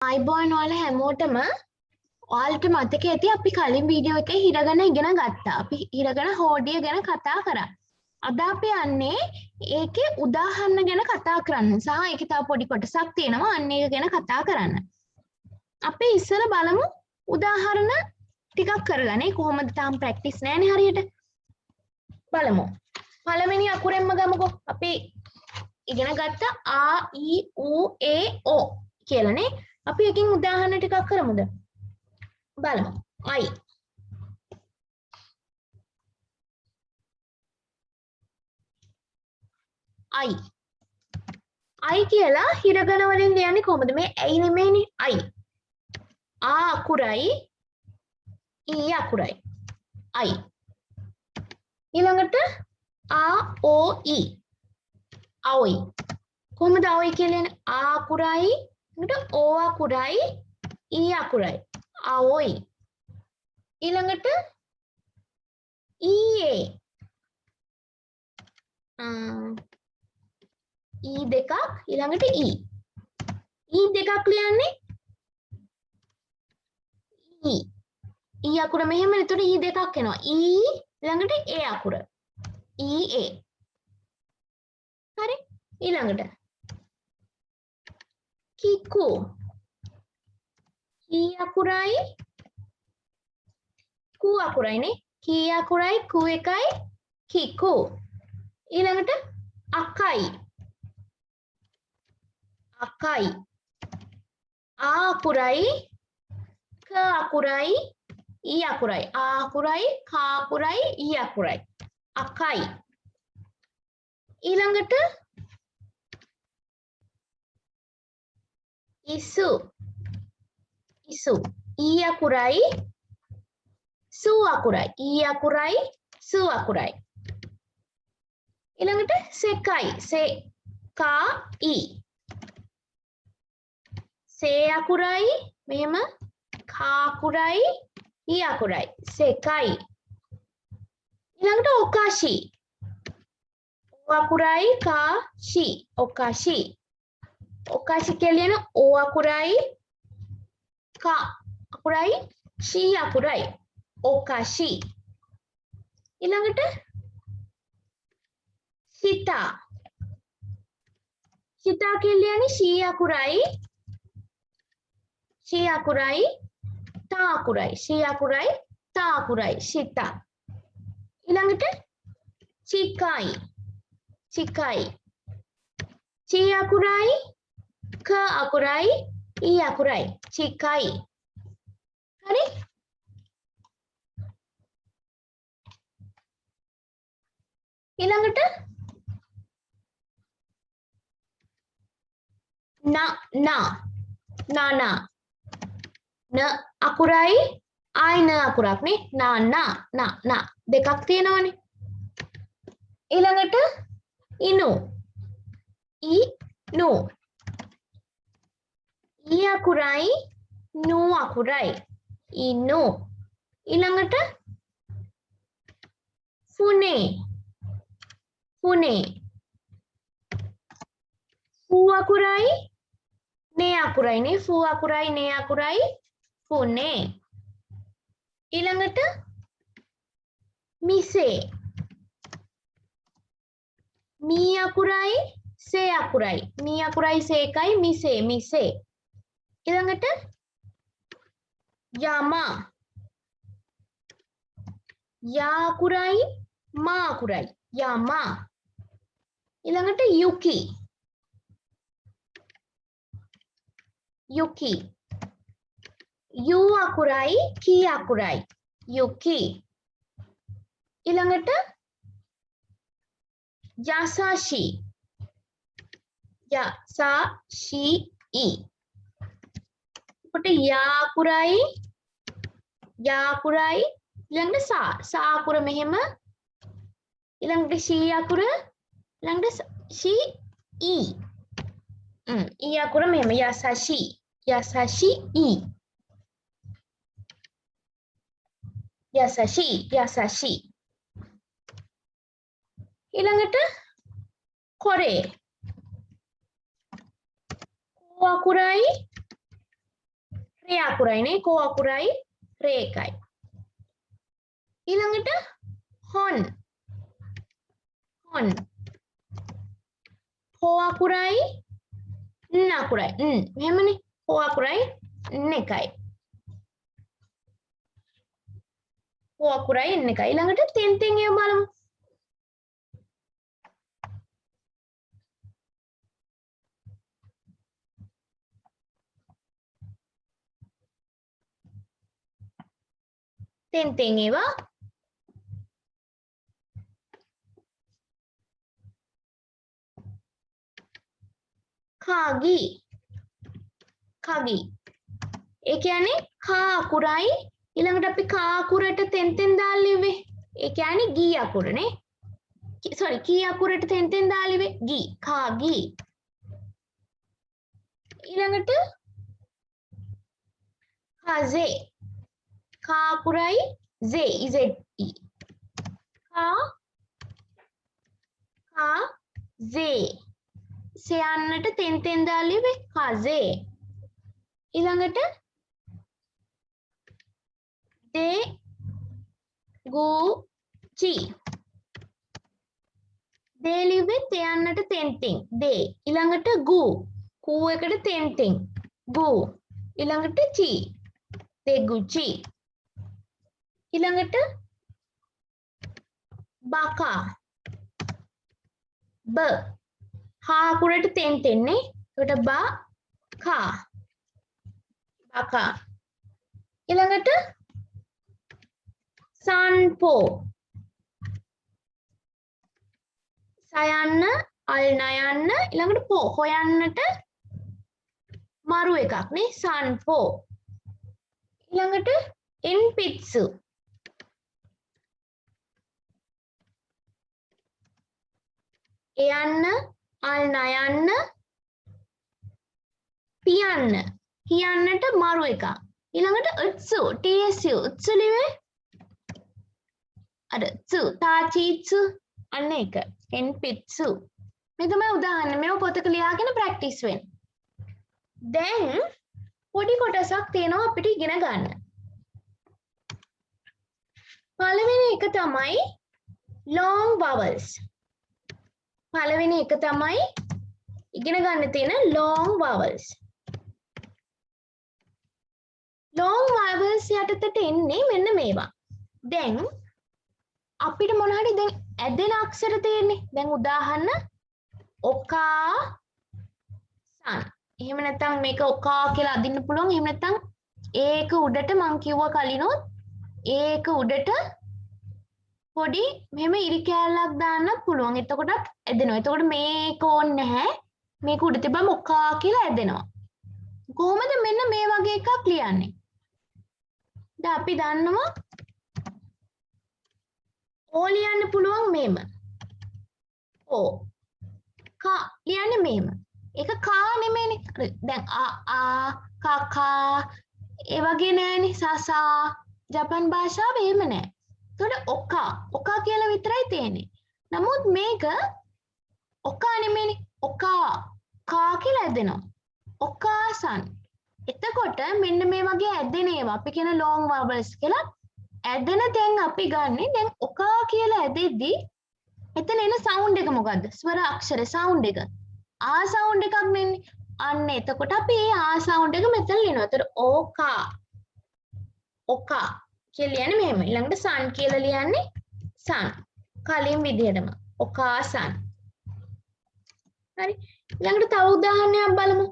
අයිබෝන් ඔයාලා හැමෝටම ඔයාලට මතක ඇති අපි කලින් වීඩියෝ එකේ හිරගන ඉගෙන ගත්තා. අපි හිරගන හෝඩිය ගැන කතා කරා. අද අපි යන්නේ ඒකේ උදාහරණ ගැන කතා කරන්න. සහ ඒකේ තව පොඩි කොටසක් තියෙනවා අන්න ඒක ගැන කතා කරන්න. අපි ඉස්සර බලමු උදාහරණ ටිකක් කරලානේ කොහොමද තාම ප්‍රැක්ටිස් නැහැනේ හරියට. බලමු. පළවෙනි අකුරෙන්ම ගමුකෝ. අපි ඉගෙන ගත්ත ආ ඊ ඌ ඒ ඕ කියලානේ. අපි එකකින් උදාහරණ ටිකක් කරමුද? බලමු. I කියලා හිරගන වලින් ලියන්නේ කොහොමද? මේ ඇයි නෙමෙයිනේ I. ආ අකුරයි ඊ අකුරයි. I. ඊළඟට ආ ඕ ඊ. අවයි. කොහොමද අවයි කියන්නේ? ආ අකුරයි ඊළඟට ඕ අකුරයි ඊ අකුරයි. අවොයි. ඊළඟට ඊයේ ඊ දෙකක් ඊළඟට ඊ දෙකක් ලියන්නේ ඊ අකුර මෙහෙම එතකොට ඊ දෙකක් එනවා. ඊ ඊළඟට ඒ අකුර. ඊ ඒ. හරි. ඊළඟට කිකු කී අකුරයි කු අකුරයිනේ. කී අකුරයි කු එකයි කිකු. ඊළඟට අකයි ආ අකුරයි ක අකුරයි ඊ අකුරයි. ආ අකුරයි කා අකුරයි ඊ අකුරයි. අකයි. ඊළඟට ඉසු ඊ අකුරයි සු අකුරයි. ඊ අකුරයි සු අකුරයි. ඊළඟට සෙකයි. කා ඊ. සේ අකුරයි මෙහෙම කා අකුරයි ඊ අකුරයි. සෙකයි. ඊළඟට ඔකාෂි. ඕ අකුරයි කා ෂි. ඔකාෂි. ඔකාෂි කියන ඕ අකුරයි කා අකුරයි ෂී අකුරයි. ඔකාෂි. ඊළඟට සිතා. සිතා කියන්නේ ෂී අකුරයි තා අකුරයි. ෂී අකුරයි තා අකුරයි. සිතා. ඊළඟට චිකයි. චී අකුරයි ක අකුරයි ඊ අකුරයි. චිකයි. හරි. ඊළඟට නානා න අකුරයි ආයි න අකුරක් නේ. නා දෙකක් තියෙනවනේ. ඊළඟට ඉනු ඊ අකුරයි නූ අකුරයි. ඉනු. ඊළඟට ෆුනේ ෆූ අකුරයි නේ අකුරයි නේ. ෆූ අකුරයි නේ අකුරයි. ෆුනේ. ඊළඟට මිසේ මී අකුරයි සේ අකුරයි. මී අකුරයි සේ එකයි. මිසේ. ඊළඟට යමා යා අකුරයි මා අකුරයි. යමා. ඊළඟට යුකි යු අකුරයි කී අකුරයි. යුකි. ඊළඟට යසාෂි කොට යා අකුරයි ඊළඟට සා අකුර මෙහෙම. ඊළඟට ෂී අකුර ඊළඟට ෂී ඊ. ඊ අකුර මෙහෙම. යසාෂි ඊ. යසාෂි. ඊළඟට කොරේ. කෝ අකුරයි අකුරයි නේ කෝ අකුරයි රේ එකයි. ඊළඟට හොන් හොන් හෝ අකුරයි න් අකුරයි මෙහෙමනේ හෝ අකුරයි න් එකයි. හෝ අකුරයි න් එකයි. ඊළඟට තෙන් තෙන් ඒව බලමු. තෙන් තෙන් ඒවා කාගී කගී ඒ කියන්නේ කා අකුරයි ඊළඟට අපි කා අකුරට තෙන් තෙන් දාලා ලිව්වේ. ඒ කියන්නේ ගී අකුරනේ. sorry කී අකුරට තෙන් තෙන් දාලා ලිව්වේ ගී කාගී. ඊළඟට කාසේ කා අකුරයි zේ ze කා zේ සයන්නට තෙන් තෙන් දාලා ලිව්වේ කාසේ. ඊළඟට දේ ගු චි දේ ලිව්වේ තයන්නට තෙන් තෙන් දේ. ඊළඟට ගු කූ එකට තෙන් තෙන් ගු. ඊළඟට චි දෙගුචි. ඊළඟට බකා බ හා අකුරට තෙන් තෙන් නේ. එතකොට බා කා බකා. ඊළඟට සන්පෝ සයන්න අල් නයන්න ඊළඟට පෝ හොයන්නට මරු එකක් නේ සන්පෝ. ඊළඟට එන් පිට්සු එයන්න අල් නයන්න පියන්න කියන්නට මරු එකක්. ඊළඟට උත්සු tsu උත්සු ලිවේ අර tsu තාචීත්සු අන්න එක එන් පිට්සු. මේ තමයි උදාහරණ. මේව පොතක ලියාගෙන ප්‍රැක්ටිස් වෙන්න. දැන් පොඩි කොටසක් තියෙනවා අපිට ඉගෙන ගන්න. පළවෙනි එක තමයි long vowels. පළවෙනි එක තමයි ඉගෙන ගන්න තියෙන long vowels. long vowels යටතට එන්නේ මෙන්න මේවා. දැන් අපිට මොන හරි දැන් ඇදෙන අක්ෂර තියෙන්නේ. දැන් උදාහරණ ඔකා සන්. එහෙම නැත්නම් මේක ඔකා කියලා අදින්න පුළුවන්. එහෙම නැත්නම් ඒක උඩට මං කිව්වා කලිනොත් ඒක උඩට පොඩි මෙහෙම ඉරි කෑල්ලක් දාන්නත් පුළුවන්. එතකොටත් ඇදෙනවා. එතකොට මේක ඕනේ නැහැ. මේක උඩ තිබ්බම ඔකා කියලා ඇදෙනවා. කොහොමද මෙන්න මේ වගේ එකක් ලියන්නේ? දැන් අපි දන්නවා ඕ ලියන්න පුළුවන් මෙහෙම. ඕ කා ලියන්නේ මෙහෙම. ඒක කා නෙමෙයිනේ. දැන් ආ කකා ඒ වගේ නෑනේ. සසා ජපන් භාෂාවේ එහෙම නෑ. එතකොට ඔකා කියලා විතරයි තියෙන්නේ. නමුත් මේක ඔකා නෙමෙයිනේ. ඔකා කා කියලා ඇදෙනවා. ඔකාසන්. එතකොට මෙන්න මේ වගේ ඇදෙන ඒවා අපි කියන long vowels කියලා ඇදෙන තැන් අපි ගන්නෙ. දැන් ඔකා කියලා ඇදෙද්දි එතන එන සවුන්ඩ් එක මොකද්ද? ස්වර අක්ෂර සවුන්ඩ් එක. ආ සවුන්ඩ් එකක් නෙන්නේ. අන්න එතකොට අපි මේ ආ සවුන්ඩ් එක මෙතන ලියනවා. ඒතර ඕකා ඔකා කියලා ලියන්නේ මෙහෙම. ඊළඟට සන් කියලා ලියන්නේ සන්. කලින් විදිහටම ඔකාසන්. හරි. ඊළඟට තව උදාහරණයක් බලමු.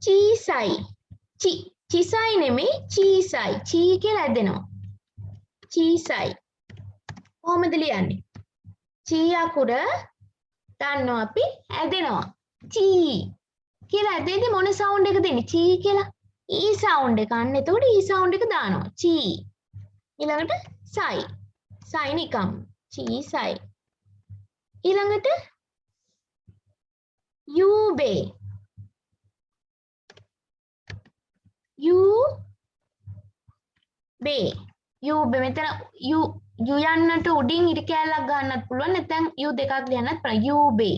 චීසයි. චීසයි නෙමෙයි චීසයි. චී කියලා ඇදෙනවා. චීසයි. කොහොමද ලියන්නේ? චී අකුර දන්නවා අපි ඇදෙනවා. චී කියලා ඇදෙද්දි මොන සවුන්ඩ් එකද දෙන්නේ? චී කියලා. ඊ සවුන්ඩ් එක. අන්න එතකොට ඊ සවුන්ඩ් එක දානවා. චී. ඊළඟට සයි. සයි නිකම්. චී සයි. ඊළඟට යූබේ. යූබේ. යූබේ මෙතන යු යන්නට උඩින් ඉරි කෑල්ලක් ගන්නත් පුළුවන්. නැත්නම් යු දෙකක් ලියන්නත් පුළුවන්. යූබේ.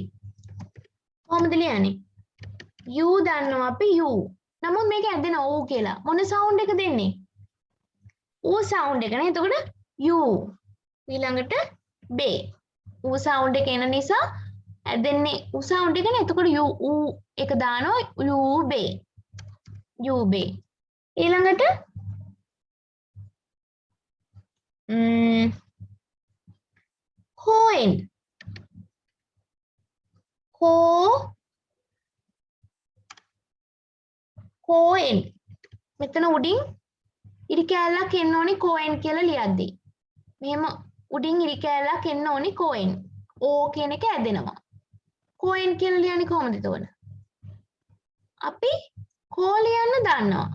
කොහොමද ලියන්නේ? U දන්නවා අපි U. නමුත් මේක ඇදෙන O කියලා. මොන sound එක දෙන්නේ? U sound එක නේ. එතකොට U. ඊළඟට B. U sound එක එන නිසා ඇදෙන්නේ U sound එක නේ. එතකොට U එක දානවා U B. U B. ඊළඟට coin. coin. මෙතන උඩින් ඉරි කෑල්ලක් එන්න ඕනි coin කියලා ලියද්දි. මෙහෙම උඩින් ඉරි කෑල්ලක් එන්න ඕනි coin. O කියන එක ඇදෙනවා. coin කියලා ලියන්නේ කොහොමද එතකොට? අපි ko ලියන්න දන්නවා.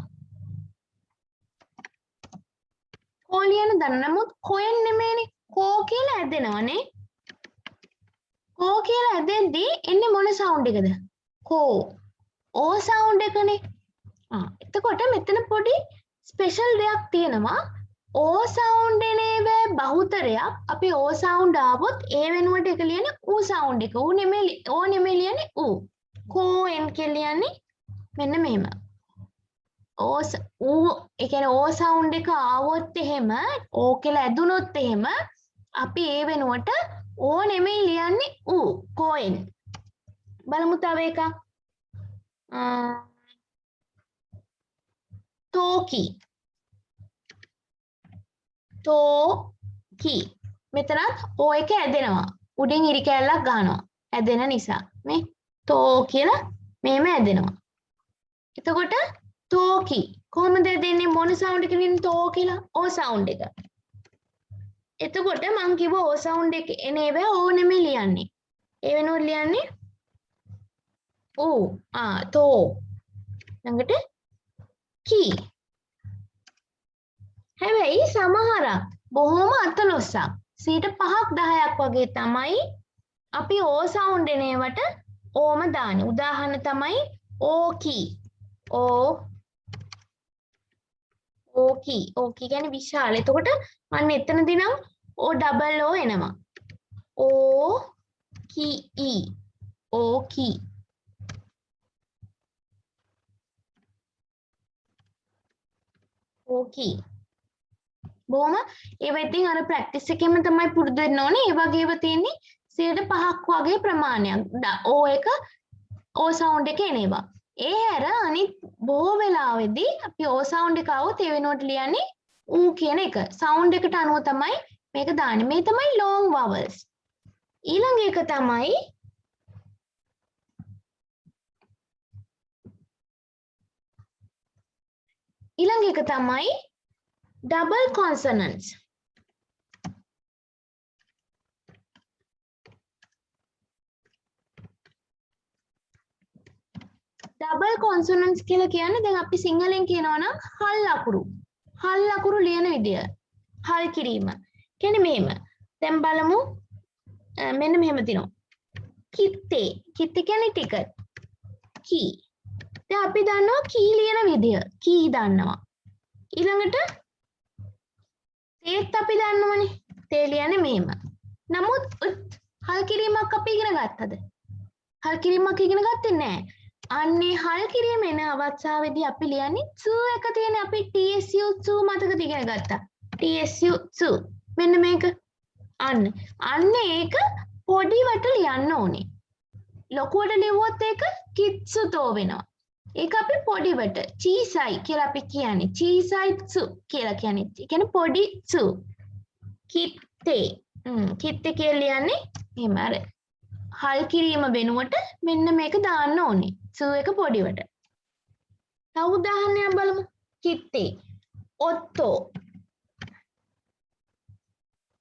ko ලියන්න දන්න නමුත් coin නෙමෙයිනේ. ko කියලා ඇදෙනවනේ. ko කියලා ඇදෙද්දී එන්නේ මොන sound එකද? ko. O sound එකනේ. එතකොට මෙතන පොඩි ස්පෙෂල් දෙයක් තියෙනවා. O sound එනේ බහුතරයක්. අපි O sound ආවොත් ඒ වෙනුවට එක ලියන්නේ U sound එක. O නෙමෙයි ලියන්නේ U. coin කියලා ලියන්නේ මෙන්න මෙහෙම. U ඒ කියන්නේ O sound එක ආවොත් එහෙම O කියලා ඇදුනොත් එහෙම අපි ඒ වෙනුවට O නෙමෙයි ලියන්නේ U. coin. බලමු තව එකක්. toki. toki. මෙතනත් O එක ඇදෙනවා. උඩින් ඉරි කෑල්ලක් ගන්නවා. ඇදෙන නිසා. මේ to කියලා මෙහෙම ඇදෙනවා. එතකොට toki කොහොමද ඇදෙන්නේ? මොන sound එකකින් to කියලා? O sound එක. එතකොට මං කිව්ව O sound එක එනේ බෑ O නෙමෙයි ලියන්නේ. ඒ වෙනුවට ලියන්නේ U. to. ළඟට key. හැබැයි සමහරක් බොහොම අතලොස්සක් 5%ක් 10ක් වගේ තමයි අපි O sound එනේවට ඕම දාන්නේ. උදාහරණ තමයි ඕකි. ඕකි. ඕකි කියන්නේ විශාල. එතකොට අන්න එතනදී නම් O double O එනවා. ඕකි. ඕකි. ඕකි. බොහොම ඒවා ඉතින් අර ප්‍රැක්ටිස් එකෙන්ම තමයි පුරුදු වෙන්න ඕනේ. ඒ වගේව තියෙන්නේ 5%ක් වගේ ප්‍රමාණයක්. O එක O sound එක එනේවා. ඒ හැර අනිත් බොහෝ වෙලාවෙදී අපි O sound එක આવොත් ඒ වෙනුවට ලියන්නේ U කියන එක. sound එකට අනුව තමයි මේක දාන්නේ. මේ තමයි long vowels. ඊළඟ එක තමයි double consonants. double consonants කියලා කියන්නේ දැන් අපි සිංහලෙන් කියනවා නම් හල් අකුරු. හල් අකුරු ලියන විදිය. හල් කිරීම. කියන්නේ මෙහෙම. දැන් බලමු මෙන්න මෙහෙම තියෙනවා. කිත්තේ. කිත්තේ කියන්නේ ටික. කී. දැන් අපි දන්නවා කී ලියන විදිය. කී දන්නවා. ඊළඟට තේත් අපි දන්නවනේ. තේ ලියන්නේ මෙහෙම. නමුත් හල් කිරීමක් අපි ඉගෙන ගත්තද? හල් කිරීමක් ඉගෙන ගත්තේ නැහැ. අන්නේ හල් කිරීම එන අවස්ථාවේදී අපි ලියන්නේ සු එක තියෙන අපි TSU සු මතකද ඉගෙන ගත්තා. TSU සු. මෙන්න මේක. අන්න ඒක පොඩිවට ලියන්න ඕනේ. ලොකුවට ලියුවොත් ඒක කිත්සුතෝ වෙනවා. ඒක අපි පොඩිවට චීසයි කියලා අපි කියන්නේ. චීසයි සු කියලා කියන්නේ. ඒ කියන්නේ පොඩි සු. කිත්තේ. කිත්තේ කියලා ලියන්නේ එහෙම අර හල් කිරීම වෙනුවට මෙන්න මේක දාන්න ඕනේ. සු එක පොඩිවට. තව උදාහරණයක් බලමු. කිත්තේ. ඔත්තෝ.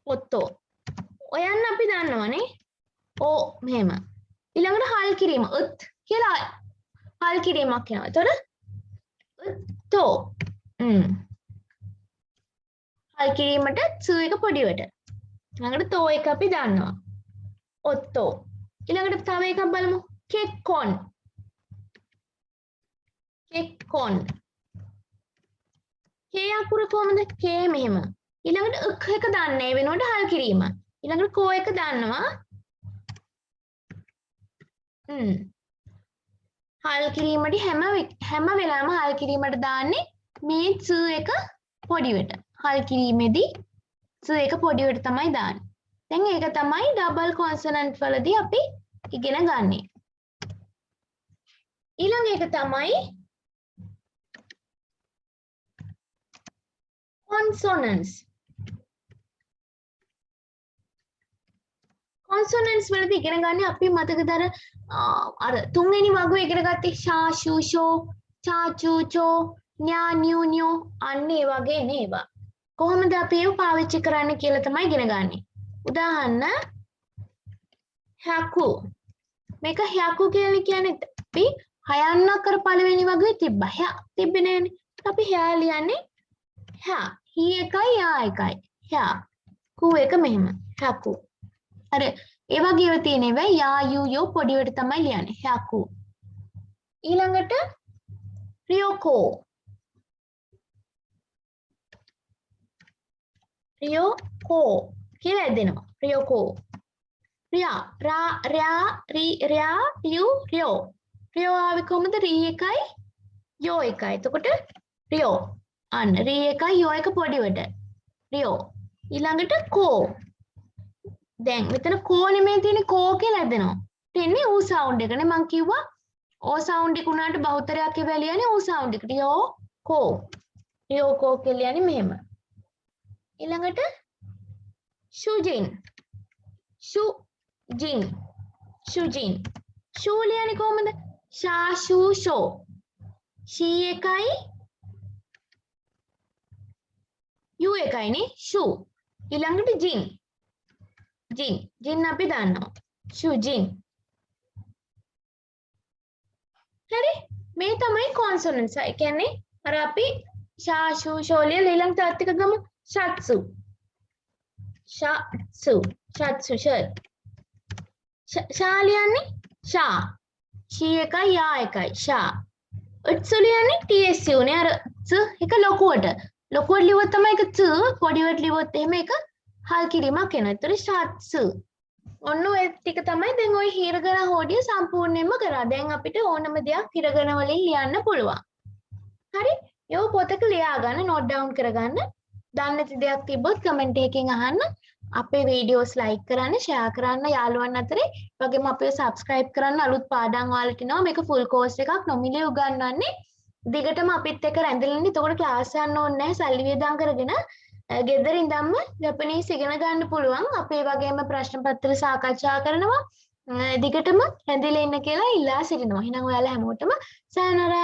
ඔත්තෝ. ඔයන්න අපි දන්නවනේ. ඕ මෙහෙම. ඊළඟට හල් කිරීම. උත් කියලා හල් කිරීමක් යනවා. එතකොට උත්තෝ. හල් කිරීමට සු එක පොඩිවට. ඊළඟට තෝ එක අපි දන්නවා. ඔත්තෝ. ඊළඟට තව එකක් බලමු. කෙක්කොන්. කෙක්කොන්. කේ අකුර කොහමද? කේ මෙහෙම. ඊළඟට උක් එක දාන්නේ ඒ වෙනුවට හල් කිරීම. ඊළඟට කෝ එක දාන්නවා. හල් කිරීමට හැම වෙලාවෙම හල් කිරීමට දාන්නේ මේ ස් එක පොඩිවට. හල් කිරීමේදී ස් එක පොඩිවට තමයි දාන්නේ. දැන් ඒක තමයි ඩබල් කොන්සනන්ට් වලදී අපි ඉගෙන ගන්නෙ. ඊළඟ එක තමයි කොන්සොනන්ට්ස්. කොන්සොනන්ට්ස් වලදී ඉගෙන ගන්න අපි මතකද අර තුන්වෙනි වගුව ඉගෙන ගත්තේ ෂා ෂූ ෂෝ චා චූ චෝ ඤා නියු නියෝ අන්න ඒ වගේ නේවා. කොහොමද අපි ඒව පාවිච්චි කරන්න කියලා තමයි ඉගෙන ගන්නෙ. උදාහරණ හ්‍යකු. මේක හ්‍යකු කියලා කියන්නේ අපි හයන්නක් කර පළවෙනි වගුවේ තිබ්බා. හ්‍ය තිබ්බේ නෑනේ. අපි හ්‍ය ලියන්නේ හ්‍ය. හී එකයි යා එකයි. හ්‍ය. කු එක මෙහෙම. හ්‍යකු. අර ඒ වගේ ඒවා තියෙන ඒවා යා යූ යෝ පොඩිවට තමයි ලියන්නේ. හ්‍යකු. ඊළඟට රියෝකෝ. රියෝකෝ කියලා ඇදෙනවා. රියෝකෝ. රියා රා රා රියා රියු රියෝ. රියෝ ආවේ කොහමද? රී එකයි යෝ එකයි. එතකොට රියෝ. අන්න රී එකයි යෝ එක පොඩිවට. රියෝ. ඊළඟට කෝ. දැන් මෙතන කෝ නෙමෙයි තියෙන්නේ කෝ කියලා ඇදෙනවා. තියෙන්නේ ඌ සවුන්ඩ් එකනේ. මං කිව්වා ඕ සවුන්ඩ් එක උනාට බහුතරයක් කියලා ලියන්නේ ඌ සවුන්ඩ් එකට. යෝ කෝ. යෝ කෝ කියලා ලියන්නේ මෙහෙම. ඊළඟට ෂුජින්. ෂුජින්. ෂුජින්. ෂූ ලියන්නේ කොහමද? ෂා ෂූ ෂෝ. ෂී එකයි යූ එකයිනේ ෂූ. ඊළඟට ජින්. ජින්. ජින් අපි දන්නවා. ෂුජින්. හරි? මේ තමයි කොන්සොනන්ට්ස්. ඒ කියන්නේ අර අපි ෂා ෂූ ෂෝ ඊළඟ තවත් එක ගමු. ෂත්සු. ෂත්සු. ෂත්සු ෂර්ට්. ෂා ලියන්නේ ෂා. ෂී එකයි යා එකයි ෂා. උත්සු ලියන්නේ TSU නේ. අර ස් එක ලොකුවට. ලොකුවට ලිව්වොත් තමයි ඒක ස්. පොඩිවට ලිව්වොත් එහෙම ඒක හල් කිරීමක් එනවා. ඒතර ෂත්සු. ඔන්න ඔය ටික තමයි දැන් ওই හිරගන හෝඩිය සම්පූර්ණයෙන්ම කරා. දැන් අපිට ඕනම දෙයක් හිරගන වලින් ලියන්න පුළුවන්. හරි? ඒක පොතක ලියා ගන්න, නෝට් ඩවුන් කරගන්න. දන්නේ නැති දෙයක් තිබ්බොත් කමෙන්ට් එකකින් අහන්න. අපේ වීඩියෝස් ලයික් කරන්න, ෂෙයා කරන්න යාළුවන් අතරේ. වගේම අපිව සබ්ස්ක්‍රයිබ් කරන්න. අලුත් පාඩම් ඔයාලට එනවා. මේක ෆුල් කෝස් එකක් නොමිලේ උගන්වන්නේ. දිගටම අපිත් එක්ක රැඳෙලා ඉන්න. එතකොට ක්ලාස් යන්න ඕනේ නැහැ. සල්ලි වියදම් කරගෙන ගෙදර ඉඳන්ම ජපනීස් ඉගෙන ගන්න පුළුවන්. අපේ වගේම ප්‍රශ්න පත්‍ර සාකච්ඡා කරනවා. දිගටම රැඳිලා ඉන්න කියලා ඉල්ලා සිටිනවා. එහෙනම් ඔයාලා හැමෝටම සයනරා.